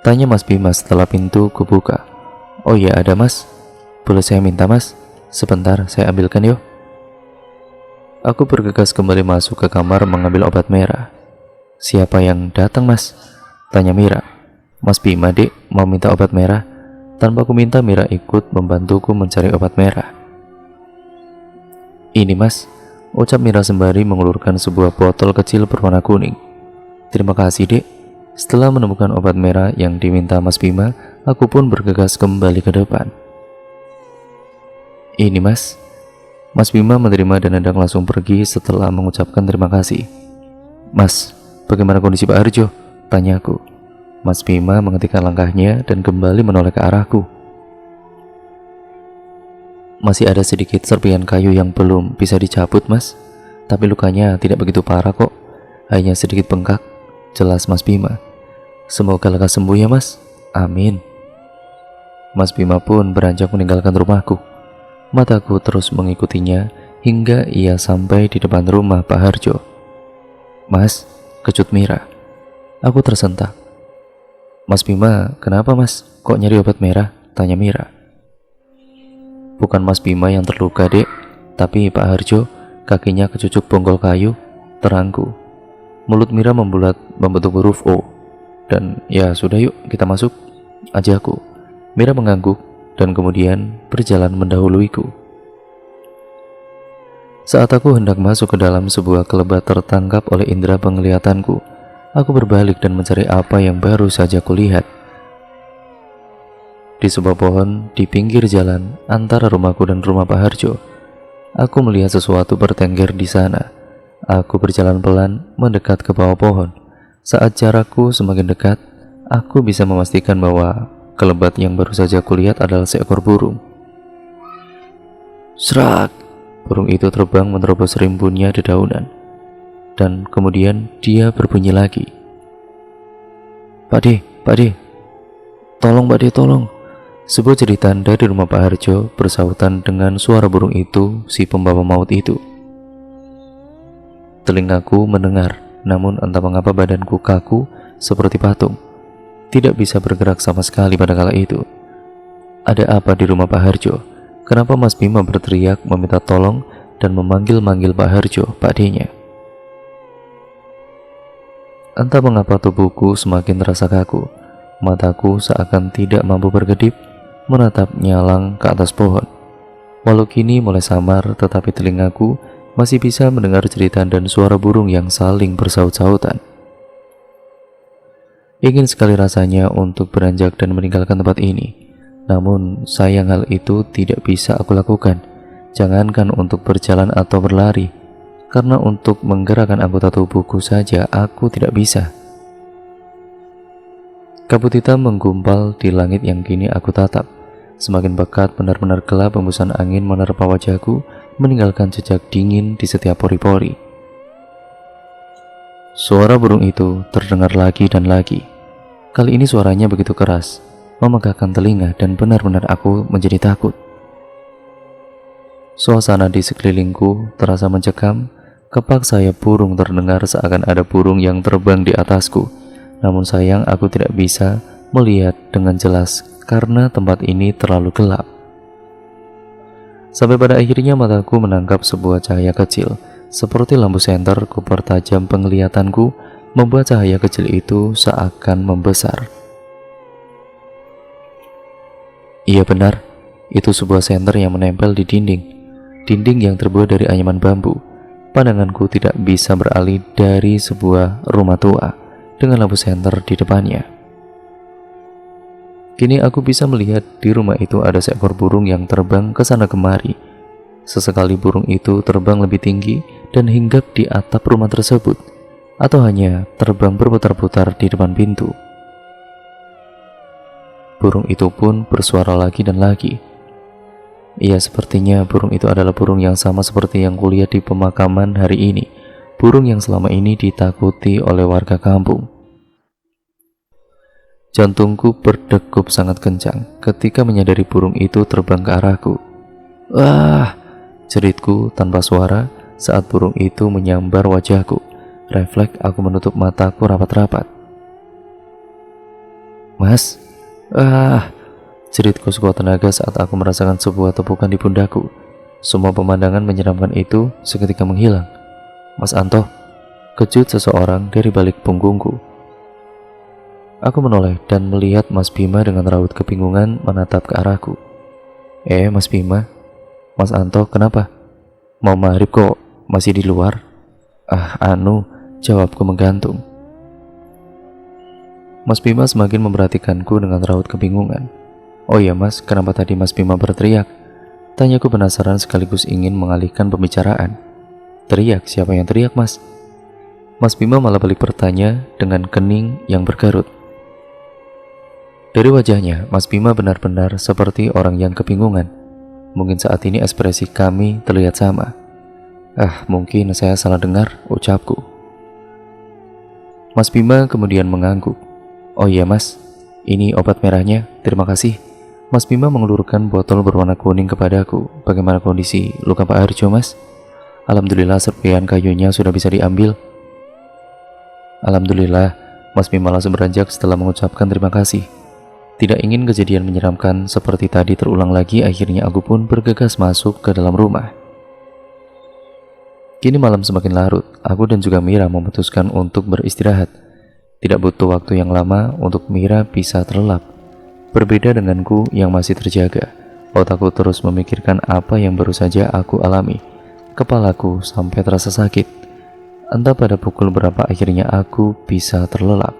Speaker 1: tanya Mas Bima setelah pintu kubuka. "Oh iya ada Mas, boleh saya minta Mas? Sebentar saya ambilkan yuk." Aku bergegas kembali masuk ke kamar mengambil obat merah. "Siapa yang datang Mas?" tanya Mira. "Mas Bima, Dek, mau minta obat merah." Tanpa aku minta, Mira ikut membantuku mencari obat merah. "Ini Mas," ucap Mira sembari mengulurkan sebuah botol kecil berwarna kuning. "Terima kasih Dek." Setelah menemukan obat merah yang diminta Mas Bima, aku pun bergegas kembali ke depan. "Ini Mas." Mas Bima menerima dan hendak langsung pergi setelah mengucapkan terima kasih. "Mas, bagaimana kondisi Pak Harjo?" tanyaku. Mas Bima menghentikan langkahnya dan kembali menoleh ke arahku. "Masih ada sedikit serpihan kayu yang belum bisa dicabut Mas, tapi lukanya tidak begitu parah kok, hanya sedikit bengkak," jelas Mas Bima. "Semoga lekas sembuh ya Mas." "Amin." Mas Bima pun beranjak meninggalkan rumahku. Mataku terus mengikutinya hingga ia sampai di depan rumah Pak Harjo. "Mas," kecut Mira. Aku tersentak. "Mas Bima, kenapa Mas? Kok nyari obat merah?" tanya Mira. "Bukan Mas Bima yang terluka Dek, tapi Pak Harjo, kakinya kecucuk bonggol kayu," terangku. Mulut Mira membentuk huruf O. "Dan ya sudah yuk kita masuk," ajakku. Mira mengangguk dan kemudian berjalan mendahuluiku. Saat aku hendak masuk ke dalam, sebuah kelebat tertangkap oleh indera penglihatanku. Aku berbalik dan mencari apa yang baru saja kulihat. Di sebuah pohon di pinggir jalan antara rumahku dan rumah Pak Harjo, aku melihat sesuatu bertengger di sana. Aku berjalan pelan mendekat ke bawah pohon. Saat jarakku semakin dekat, aku bisa memastikan bahwa kelebat yang baru saja kulihat adalah seekor burung. Serak! Burung itu terbang menerobos rimbunnya dedaunan. Dan kemudian dia berbunyi lagi. Pak De, tolong Pak De, tolong." Sebuah jeritan dari rumah Pak Harjo bersautan dengan suara burung itu, si pembawa maut itu. Telingaku mendengar, namun entah mengapa badanku kaku seperti patung. Tidak bisa bergerak sama sekali pada kala itu. Ada apa di rumah Pak Harjo? Kenapa Mas Bima berteriak meminta tolong dan memanggil-manggil Pak Harjo, Pak D-nya? Entah mengapa tubuhku semakin terasa kaku. Mataku seakan tidak mampu berkedip menatap nyalang ke atas pohon. Walau kini mulai samar, tetapi telingaku masih bisa mendengar jeritan dan suara burung yang saling bersaut-sautan. Ingin sekali rasanya untuk beranjak dan meninggalkan tempat ini. Namun sayang hal itu tidak bisa aku lakukan. Jangankan untuk berjalan atau berlari, karena untuk menggerakkan anggota tubuhku saja aku tidak bisa. Kabut hitam menggumpal di langit yang kini aku tatap. Semakin pekat, benar-benar gelap, hembusan angin menerpa wajahku, meninggalkan jejak dingin di setiap pori-pori. Suara burung itu terdengar lagi dan lagi. Kali ini suaranya begitu keras, memegahkan telinga, dan benar-benar aku menjadi takut. Suasana di sekelilingku terasa mencekam. Kepak sayap burung terdengar seakan ada burung yang terbang di atasku. Namun sayang aku tidak bisa melihat dengan jelas karena tempat ini terlalu gelap. Sampai pada akhirnya mataku menangkap sebuah cahaya kecil. Seperti lampu senter, kupertajam penglihatanku, membuat cahaya kecil itu seakan membesar. Iya benar, Itu sebuah senter yang menempel di dinding yang terbuat dari anyaman bambu. Pandanganku tidak bisa beralih dari sebuah rumah tua dengan lampu senter di depannya. Kini aku bisa melihat di rumah itu ada seekor burung yang terbang ke sana kemari. Sesekali burung itu terbang lebih tinggi dan hinggap di atap rumah tersebut, atau hanya terbang berputar-putar di depan pintu. Burung itu pun bersuara lagi dan lagi. Iya, sepertinya burung itu adalah burung yang sama seperti yang kulihat di pemakaman hari ini. Burung yang selama ini ditakuti oleh warga kampung. Jantungku berdegup sangat kencang ketika menyadari burung itu terbang ke arahku. Wah, jeritku tanpa suara saat burung itu menyambar wajahku. Refleks aku menutup mataku rapat-rapat. Mas, jeritku sekuat tenaga saat aku merasakan sebuah tepukan di pundakku. Semua pemandangan menyeramkan itu seketika menghilang. Mas Anto, kejut seseorang dari balik punggungku. Aku menoleh dan melihat Mas Bima dengan raut kebingungan menatap ke arahku. Mas Bima, Mas Anto kenapa? Mau maghrib kok masih di luar? Jawabku menggantung. Mas Bima semakin memperhatikanku dengan raut kebingungan. Oh iya mas, kenapa tadi Mas Bima berteriak? Tanyaku penasaran sekaligus ingin mengalihkan pembicaraan. Teriak? Siapa yang teriak mas? Mas Bima malah balik bertanya dengan kening yang berkerut. Dari wajahnya, Mas Bima benar-benar seperti orang yang kebingungan. Mungkin saat ini ekspresi kami terlihat sama. Mungkin saya salah dengar, ucapku. Mas Bima kemudian mengangguk. Oh iya mas, ini obat merahnya, terima kasih. Mas Bima mengelurkan botol berwarna kuning kepadaku. Bagaimana kondisi luka Pak Harjo mas? Alhamdulillah serpihan kayunya sudah bisa diambil. Alhamdulillah, Mas Bima langsung beranjak setelah mengucapkan terima kasih. Tidak ingin kejadian menyeramkan seperti tadi terulang lagi, akhirnya aku pun bergegas masuk ke dalam rumah. Kini malam semakin larut, aku dan juga Mira memutuskan untuk beristirahat. Tidak butuh waktu yang lama untuk Mira bisa terlelap. Berbeda denganku yang masih terjaga, otakku terus memikirkan apa yang baru saja aku alami. Kepalaku sampai terasa sakit. Entah pada pukul berapa akhirnya aku bisa terlelap.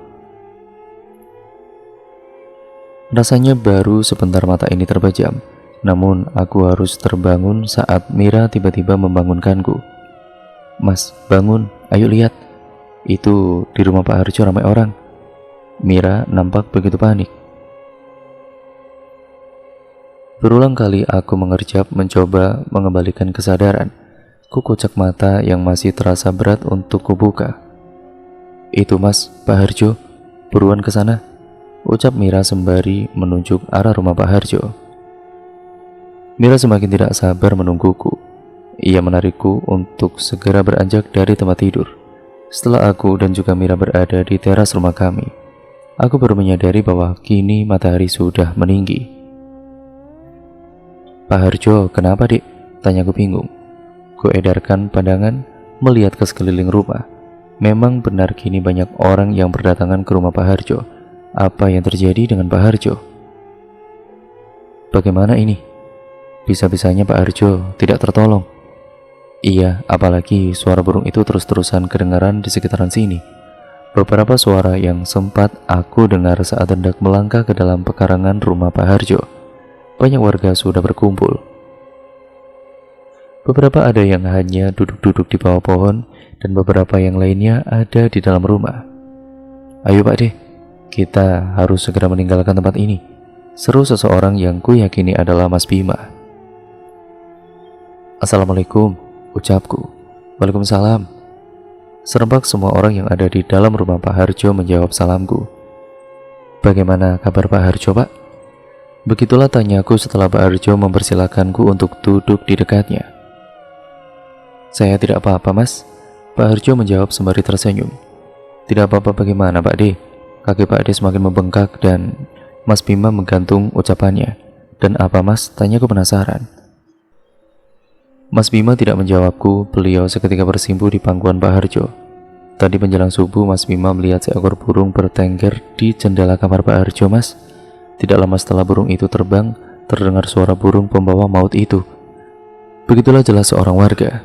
Speaker 1: Rasanya baru sebentar mata ini terpejam, namun aku harus terbangun saat Mira tiba-tiba membangunkanku. Mas, bangun, ayo lihat. Itu di rumah Pak Harjo ramai orang. Mira nampak begitu panik. Berulang kali aku mengerjap mencoba mengembalikan kesadaran. Kukucek mata yang masih terasa berat untuk kubuka. Itu mas, Pak Harjo, buruan ke sana, ucap Mira sembari menunjuk arah rumah Pak Harjo. Mira semakin tidak sabar menungguku. Ia menarikku untuk segera beranjak dari tempat tidur. Setelah aku dan juga Mira berada di teras rumah kami, aku baru menyadari bahwa kini matahari sudah meninggi. Pak Harjo, kenapa dik? Tanyaku bingung. Ku edarkan pandangan melihat ke sekeliling rumah. Memang benar kini banyak orang yang berdatangan ke rumah Pak Harjo. Apa yang terjadi dengan Pak Harjo? Bagaimana ini? Bisa-bisanya Pak Harjo tidak tertolong. Iya, apalagi suara burung itu terus-terusan kedengaran di sekitaran sini. Beberapa suara yang sempat aku dengar saat hendak melangkah ke dalam pekarangan rumah Pak Harjo. Banyak warga sudah berkumpul. Beberapa ada yang hanya duduk-duduk di bawah pohon, dan beberapa yang lainnya ada di dalam rumah. Ayo Pak De, kita harus segera meninggalkan tempat ini, seru seseorang yang ku yakini adalah Mas Bima. Assalamualaikum, ucapku. Waalaikumsalam. Serempak semua orang yang ada di dalam rumah Pak Harjo menjawab salamku. Bagaimana kabar Pak Harjo, Pak? Begitulah tanyaku setelah Pak Harjo mempersilakanku untuk duduk di dekatnya. Saya tidak apa-apa mas, Pak Harjo menjawab sembari tersenyum. Tidak apa-apa bagaimana Pak De? Kaki Pak De semakin membengkak dan Mas Bima menggantung ucapannya. Dan apa mas? Tanyaku penasaran. Mas Bima tidak menjawabku, beliau seketika bersimpuh di pangkuan Pak Harjo. Tadi menjelang subuh Mas Bima melihat seekor burung bertengger di jendela kamar Pak Harjo mas. Tidak lama setelah burung itu terbang, terdengar suara burung pembawa maut itu. Begitulah jelas seorang warga.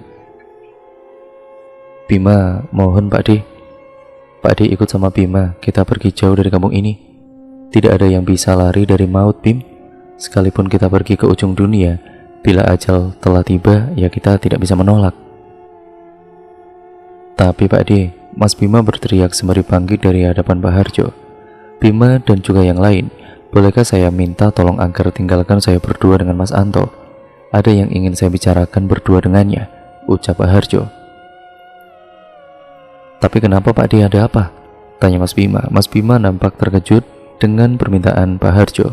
Speaker 1: "Bima, mohon Pak D. Pak D ikut sama Bima, kita pergi jauh dari kampung ini. Tidak ada yang bisa lari dari maut, Bim. Sekalipun kita pergi ke ujung dunia, bila ajal telah tiba, ya kita tidak bisa menolak." "Tapi Pak D," Mas Bima berteriak sembari bangkit dari hadapan Pak Harjo. "Bima dan juga yang lain, bolehkah saya minta tolong agar tinggalkan saya berdua dengan Mas Anto? Ada yang ingin saya bicarakan berdua dengannya," ucap Pak Harjo. "Tapi kenapa Pak D, ada apa?" tanya Mas Bima. Mas Bima nampak terkejut dengan permintaan Pak Harjo.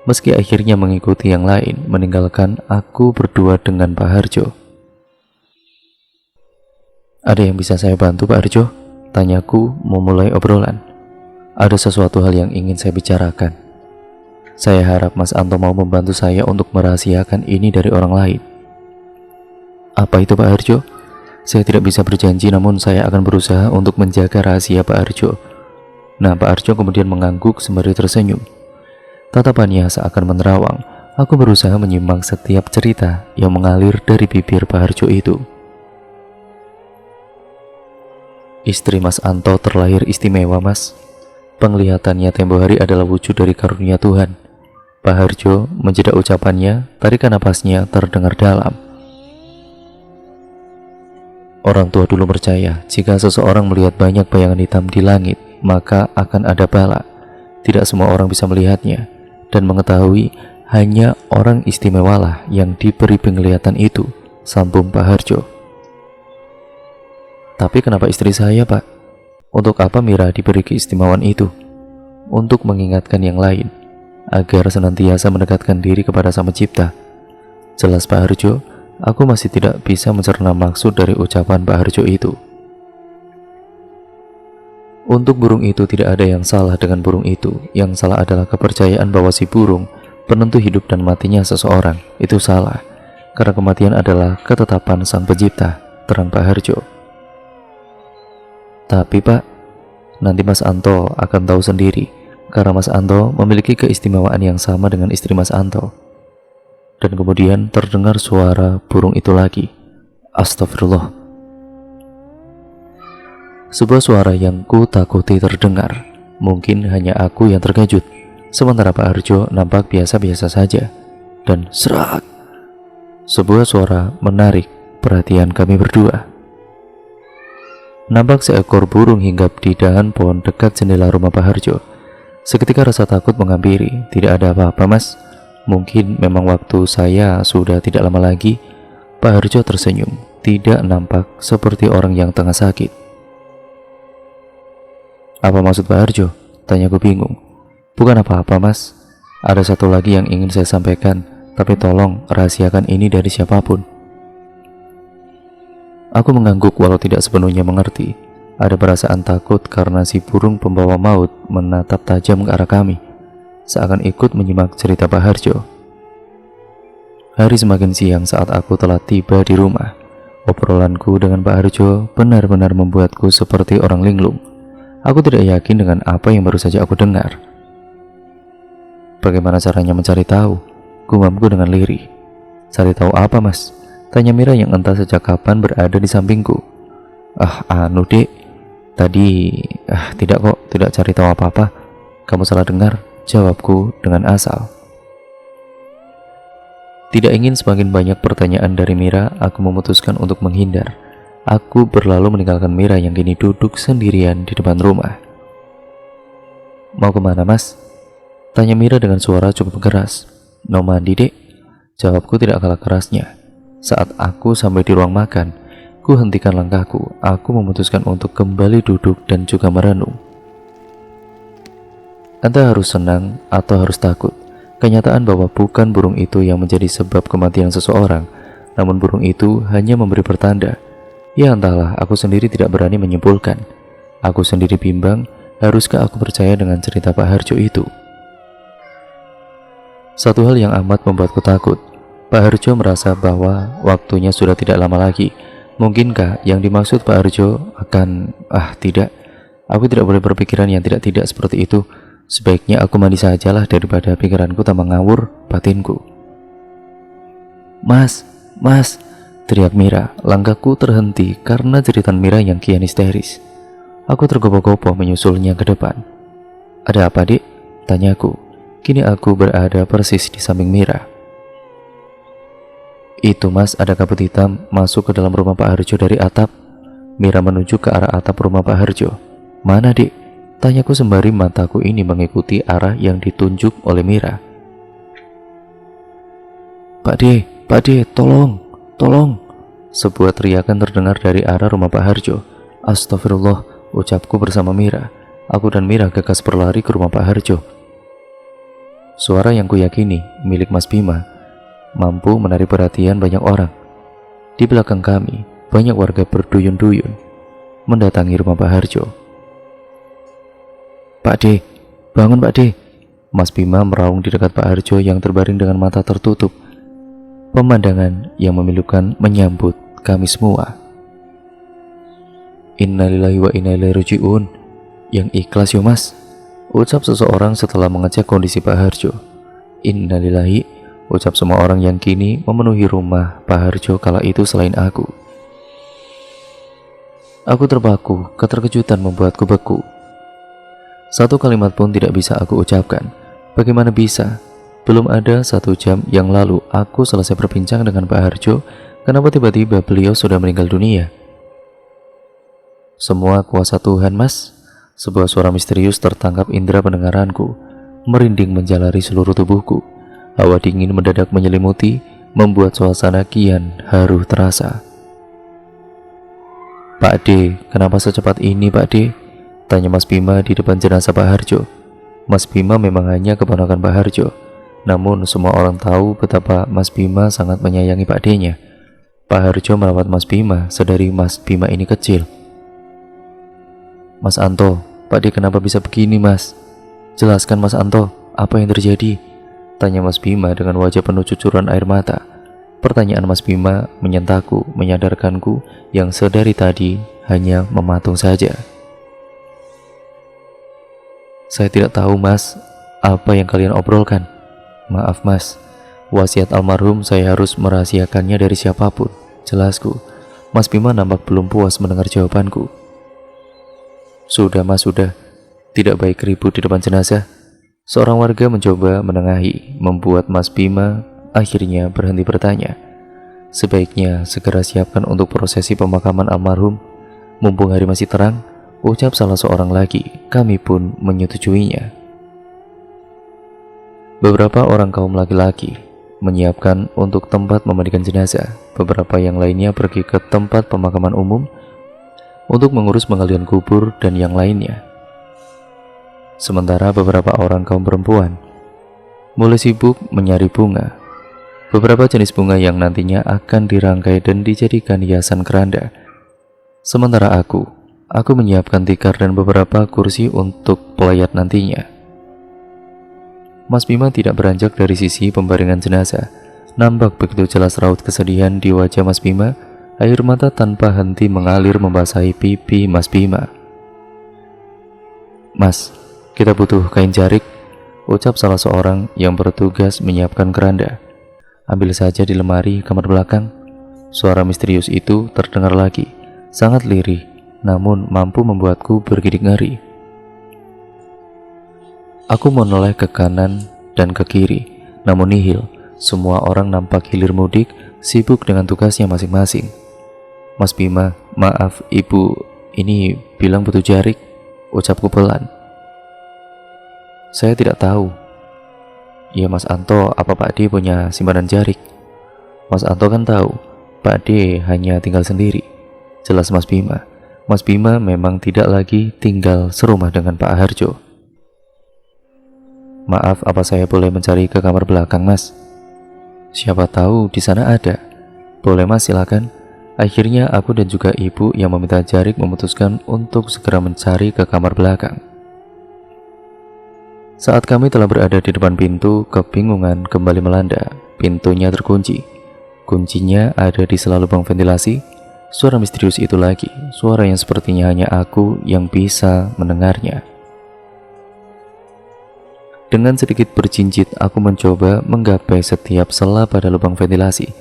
Speaker 1: Meski akhirnya mengikuti yang lain, meninggalkan aku berdua dengan Pak Harjo. "Ada yang bisa saya bantu Pak Harjo?" tanyaku memulai obrolan. "Ada sesuatu hal yang ingin saya bicarakan. Saya harap Mas Anto mau membantu saya untuk merahasiakan ini dari orang lain." "Apa itu Pak Harjo?" "Saya tidak bisa berjanji, namun saya akan berusaha untuk menjaga rahasia Pak Harjo." Nah, Pak Harjo kemudian mengangguk sembari tersenyum. Tatapannya seakan menerawang. Aku berusaha menyimak setiap cerita yang mengalir dari bibir Pak Harjo itu. "Istri Mas Anto terlahir istimewa, Mas. Penglihatannya tempo hari adalah wujud dari karunia Tuhan." Pak Harjo menjeda ucapannya, tarikan napasnya terdengar dalam. "Orang tua dulu percaya, jika seseorang melihat banyak bayangan hitam di langit, maka akan ada bala. Tidak semua orang bisa melihatnya, dan mengetahui hanya orang istimewalah yang diberi penglihatan itu," sambung Pak Harjo. "Tapi kenapa istri saya, Pak? Untuk apa Mira diberi keistimewaan itu?" "Untuk mengingatkan yang lain, agar senantiasa mendekatkan diri kepada Sang Pencipta," jelas Pak Harjo. Aku masih tidak bisa mencerna maksud dari ucapan Pak Harjo itu. Untuk burung itu tidak ada yang salah dengan burung itu. Yang salah adalah kepercayaan bahwa si burung penentu hidup dan matinya seseorang. Itu salah, karena kematian adalah ketetapan Sang Pencipta, terang Pak Harjo. "Tapi Pak, nanti Mas Anto akan tahu sendiri, karena Mas Anto memiliki keistimewaan yang sama dengan istri Mas Anto." Dan kemudian terdengar suara burung itu lagi. Astagfirullah. Sebuah suara yang ku takuti terdengar. Mungkin hanya aku yang terkejut, sementara Pak Harjo nampak biasa-biasa saja. Dan serak, sebuah suara menarik perhatian kami berdua. Nampak seekor burung hinggap di dahan pohon dekat jendela rumah Pak Harjo. Seketika rasa takut menghampiri. "Tidak ada apa-apa, Mas. Mungkin memang waktu saya sudah tidak lama lagi." Pak Harjo tersenyum, tidak nampak seperti orang yang tengah sakit. "Apa maksud Pak Harjo?" tanyaku bingung. "Bukan apa-apa, Mas. Ada satu lagi yang ingin saya sampaikan, tapi tolong rahasiakan ini dari siapapun." Aku mengangguk walau tidak sepenuhnya mengerti. Ada perasaan takut karena si burung pembawa maut menatap tajam ke arah kami, seakan ikut menyimak cerita Pak Harjo. Hari semakin siang saat aku telah tiba di rumah. Obrolanku dengan Pak Harjo benar-benar membuatku seperti orang linglung. Aku tidak yakin dengan apa yang baru saja aku dengar. "Bagaimana caranya mencari tahu?" gumamku dengan lirih. "Cari tahu apa, Mas?" tanya Mira yang entah sejak kapan berada di sampingku. Dek. Tidak kok, tidak cari tahu apa-apa. Kamu salah dengar," jawabku dengan asal. Tidak ingin semakin banyak pertanyaan dari Mira, aku memutuskan untuk menghindar. Aku berlalu meninggalkan Mira yang kini duduk sendirian di depan rumah. "Mau kemana, Mas?" tanya Mira dengan suara cukup keras. "Mau mandi, Dek," jawabku tidak kalah kerasnya. Saat aku sampai di ruang makan, ku hentikan langkahku. Aku memutuskan untuk kembali duduk dan juga merenung. Entah harus senang atau harus takut, kenyataan bahwa bukan burung itu yang menjadi sebab kematian seseorang, namun burung itu hanya memberi pertanda. Ya entahlah, aku sendiri tidak berani menyimpulkan. Aku sendiri bimbang, haruskah aku percaya dengan cerita Pak Harjo itu? Satu hal yang amat membuatku takut. Pak Harjo merasa bahwa waktunya sudah tidak lama lagi. Mungkinkah yang dimaksud Pak Harjo akan... tidak. Aku tidak boleh berpikiran yang tidak-tidak seperti itu. Sebaiknya aku mandi sajalah daripada pikiranku tambah ngawur batinku. Mas, mas, teriak Mira. Langkahku terhenti karena jeritan Mira yang kian histeris. Aku tergopoh-gopoh menyusulnya ke depan. Ada apa, Dik? Tanyaku. Kini aku berada persis di samping Mira. Itu mas, ada kabut hitam masuk ke dalam rumah Pak Harjo dari atap. Mira menunjuk ke arah atap rumah Pak Harjo. Mana, Dik? Tanyaku sembari mataku ini mengikuti arah yang ditunjuk oleh Mira. Pak De, tolong, tolong. Sebuah teriakan terdengar dari arah rumah Pak Harjo. Astagfirullah, ucapku bersama Mira. Aku dan Mira gagas berlari ke rumah Pak Harjo. Suara yang kuyakini milik Mas Bima mampu menarik perhatian banyak orang. Di belakang kami, banyak warga berduyun-duyun mendatangi rumah Pak Harjo. Pak De, bangun Pak De. Mas Bima meraung di dekat Pak Harjo yang terbaring dengan mata tertutup. Pemandangan yang memilukan menyambut kami semua. Innalillahi wa inna ilaihi raji'un. Yang ikhlas yo mas, ucap seseorang setelah mengecek kondisi Pak Harjo. Innalillahi, ucap semua orang yang kini memenuhi rumah Pak Harjo kala itu selain aku. Aku terpaku, keterkejutan membuatku beku. Satu kalimat pun tidak bisa aku ucapkan. Bagaimana bisa? Belum ada 1 jam yang lalu aku selesai berbincang dengan Pak Harjo. Kenapa tiba-tiba beliau sudah meninggal dunia? Semua kuasa Tuhan mas. Sebuah suara misterius tertangkap indera pendengaranku, merinding menjalari seluruh tubuhku. Hawa dingin mendadak menyelimuti, membuat suasana kian haru terasa. Pak De, kenapa secepat ini Pak De? Tanya Mas Bima di depan jenazah Pak Harjo. Mas Bima memang hanya keponakan Pak Harjo, namun semua orang tahu betapa Mas Bima sangat menyayangi Pak D-nya. Pak Harjo merawat Mas Bima sedari Mas Bima ini kecil. Mas Anto, Pak D kenapa bisa begini mas? Jelaskan Mas Anto, apa yang terjadi? Tanya Mas Bima dengan wajah penuh cucuran air mata. Pertanyaan Mas Bima menyentakku, menyadarkanku yang sedari tadi hanya mematung saja. Saya tidak tahu mas, apa yang kalian obrolkan. Maaf mas, wasiat almarhum saya harus merahasiakannya dari siapapun. Jelasku. Mas Bima nampak belum puas mendengar jawabanku. Sudah mas, sudah. Tidak baik ribut di depan jenazah. Seorang warga mencoba menengahi, membuat Mas Bima akhirnya berhenti bertanya. Sebaiknya segera siapkan untuk prosesi pemakaman almarhum. Mumpung hari masih terang, ucap salah seorang lagi. Kami pun menyetujuinya. Beberapa orang kaum laki-laki menyiapkan untuk tempat memandikan jenazah. Beberapa yang lainnya pergi ke tempat pemakaman umum untuk mengurus penggalian kubur dan yang lainnya. Sementara beberapa orang kaum perempuan mulai sibuk mencari bunga. Beberapa jenis bunga yang nantinya akan dirangkai dan dijadikan hiasan keranda. Sementara aku menyiapkan tikar dan beberapa kursi untuk pelayat nantinya. Mas Bima tidak beranjak dari sisi pembaringan jenazah. Nampak begitu jelas raut kesedihan di wajah Mas Bima. Air mata tanpa henti mengalir membasahi pipi Mas Bima. Mas, kita butuh kain jarik, ucap salah seorang yang bertugas menyiapkan keranda. Ambil saja di lemari kamar belakang. Suara misterius itu terdengar lagi, sangat lirih, namun mampu membuatku bergidik ngeri. Aku menoleh ke kanan dan ke kiri, namun nihil. Semua orang nampak hilir mudik, sibuk dengan tugasnya masing-masing. Mas Bima, maaf ibu, ini bilang butuh jarik, ucapku pelan. Saya tidak tahu. Ya Mas Anto, apa Pak D punya simpanan jarik? Mas Anto kan tahu, Pak D hanya tinggal sendiri. Jelas Mas Bima. Mas Bima memang tidak lagi tinggal serumah dengan Pak Harjo. Maaf, apa saya boleh mencari ke kamar belakang Mas? Siapa tahu di sana ada. Boleh Mas, silakan. Akhirnya aku dan juga ibu yang meminta jarik memutuskan untuk segera mencari ke kamar belakang. Saat kami telah berada di depan pintu, kebingungan kembali melanda. Pintunya terkunci. Kuncinya ada di sela lubang ventilasi. Suara misterius itu lagi, suara yang sepertinya hanya aku yang bisa mendengarnya. Dengan sedikit berjinjit, aku mencoba menggapai setiap sela pada lubang ventilasi.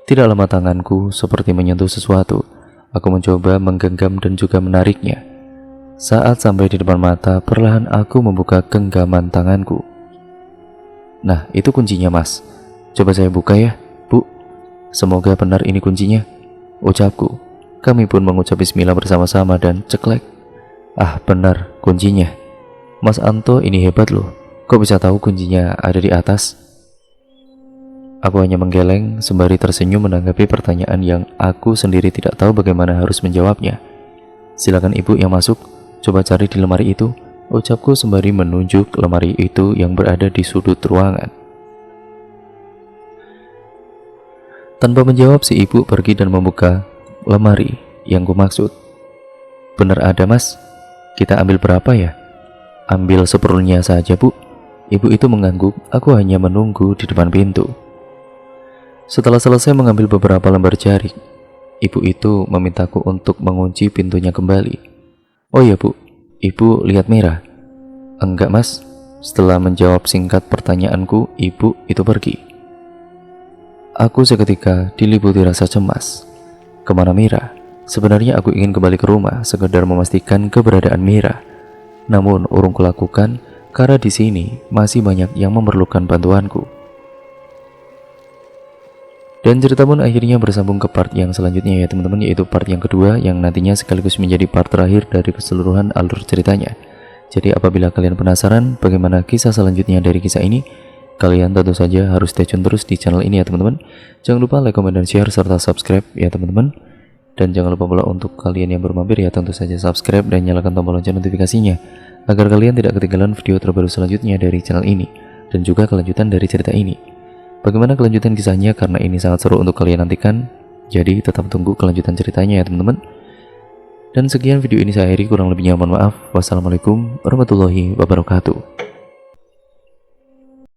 Speaker 1: Tidak lama tanganku seperti menyentuh sesuatu. Aku mencoba menggenggam dan juga menariknya. Saat sampai di depan mata, perlahan aku membuka genggaman tanganku. Nah, itu kuncinya, Mas. Coba saya buka ya, Bu. Semoga benar ini kuncinya, ucapku. Kami pun mengucap bismillah bersama-sama dan ceklek. Ah, benar kuncinya. Mas Anto ini hebat loh. Kok bisa tahu kuncinya ada di atas? Aku hanya menggeleng sembari tersenyum menanggapi pertanyaan yang aku sendiri tidak tahu bagaimana harus menjawabnya. Silakan ibu yang masuk, coba cari di lemari itu, ucapku sembari menunjuk lemari itu yang berada di sudut ruangan. Tanpa menjawab, si ibu pergi dan membuka lemari yang kumaksud. Benar ada, Mas. Kita ambil berapa ya? Ambil seperlunya saja, Bu. Ibu itu mengangguk. Aku hanya menunggu di depan pintu. Setelah selesai mengambil beberapa lembar jarik, ibu itu memintaku untuk mengunci pintunya kembali. Oh iya, Bu. Ibu lihat merah? Enggak, Mas. Setelah menjawab singkat pertanyaanku, ibu itu pergi. Aku seketika diliputi rasa cemas. Kemana Mira? Sebenarnya aku ingin kembali ke rumah, sekedar memastikan keberadaan Mira. Namun urung kulakukan karena di sini masih banyak yang memerlukan bantuanku. Dan cerita pun akhirnya bersambung ke part yang selanjutnya ya teman-teman, yaitu part yang kedua yang nantinya sekaligus menjadi part terakhir dari keseluruhan alur ceritanya. Jadi apabila kalian penasaran bagaimana kisah selanjutnya dari kisah ini, kalian tentu saja harus stay tune terus di channel ini ya teman-teman. Jangan lupa like, comment, dan share serta subscribe ya teman-teman. Dan jangan lupa pula untuk kalian yang baru mampir ya tentu saja subscribe dan nyalakan tombol lonceng notifikasinya agar kalian tidak ketinggalan video terbaru selanjutnya dari channel ini dan juga kelanjutan dari cerita ini. Bagaimana kelanjutan kisahnya, karena ini sangat seru untuk kalian nantikan, jadi tetap tunggu kelanjutan ceritanya ya teman-teman. Dan sekian video ini saya akhiri, kurang lebihnya mohon maaf. Wassalamualaikum warahmatullahi wabarakatuh.